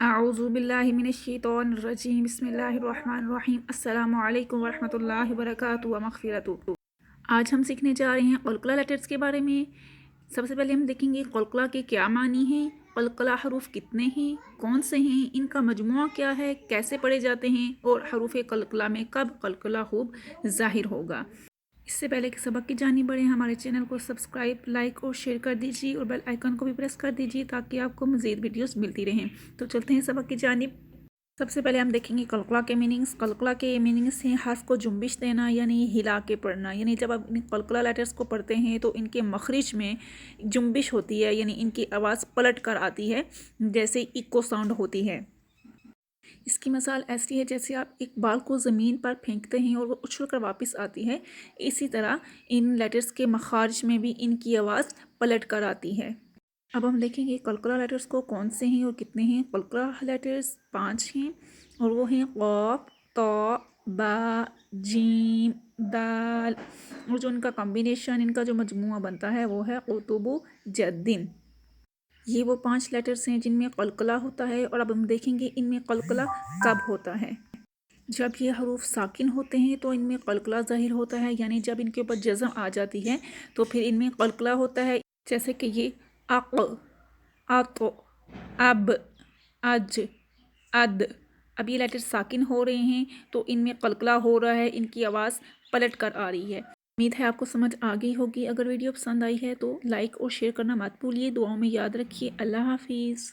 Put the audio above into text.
اعوذ باللہ من الشیطان الرجیم بسم اللہ الرحمن الرحیم السلام علیکم ورحمۃ اللہ وبرکاتہ ومغفرتہ۔ آج ہم سیکھنے جا رہے ہیں قلقلہ لیٹرز کے بارے میں۔ سب سے پہلے ہم دیکھیں گے قلقلہ کے کیا معنی ہیں، قلقلہ حروف کتنے ہیں، کون سے ہیں، ان کا مجموعہ کیا ہے، کیسے پڑھے جاتے ہیں اور حروف قلقلہ میں کب قلقلہ خوب ظاہر ہوگا۔ اس سے پہلے کہ سبق کی جانب بڑھیں ہمارے چینل کو سبسکرائب، لائک اور شیئر کر دیجیے اور بیل آئیکن کو بھی پریس کر دیجیے تاکہ آپ کو مزید ویڈیوز ملتی رہیں۔ تو چلتے ہیں سبق کی جانب۔ سب سے پہلے ہم دیکھیں گے قلقلہ کے میننگز۔ قلقلہ کے میننگز ہیں حرف کو جنبش دینا یعنی ہلا کے پڑھنا، یعنی جب آپ ان قلقلہ لیٹرز کو پڑھتے ہیں تو ان کے مخرج میں جنبش ہوتی ہے، یعنی ان کی آواز پلٹ کر آتی ہے، جیسے ایکو ساؤنڈ ہوتی ہے۔ اس کی مثال ایسی ہے جیسے آپ ایک بال کو زمین پر پھینکتے ہیں اور وہ اچھل کر واپس آتی ہے، اسی طرح ان لیٹرز کے مخارج میں بھی ان کی آواز پلٹ کر آتی ہے۔ اب ہم دیکھیں گے قلقلہ لیٹرز کو کون سے ہیں اور کتنے ہیں۔ قلقلہ لیٹرز 5 ہیں اور وہ ہیں قاف، طا، با، جیم، دال، اور جو ان کا کمبینیشن، ان کا جو مجموعہ بنتا ہے وہ ہے قطب جدن۔ یہ وہ 5 لیٹرز ہیں جن میں قلقلہ ہوتا ہے، اور اب ہم دیکھیں گے ان میں قلقلہ کب ہوتا ہے۔ جب یہ حروف ساکن ہوتے ہیں تو ان میں قلقلہ ظاہر ہوتا ہے، یعنی جب ان کے اوپر جزم آ جاتی ہے تو پھر ان میں قلقلہ ہوتا ہے، جیسے کہ یہ اق، اط، اب، اج، اد۔ اب یہ لیٹر ساکن ہو رہے ہیں تو ان میں قلقلہ ہو رہا ہے، ان کی آواز پلٹ کر آ رہی ہے۔ امید ہے آپ کو سمجھ آ گئی ہوگی۔ اگر ویڈیو پسند آئی ہے تو لائک اور شیئر کرنا مت بھولیے۔ دعاؤں میں یاد رکھیے۔ اللہ حافظ۔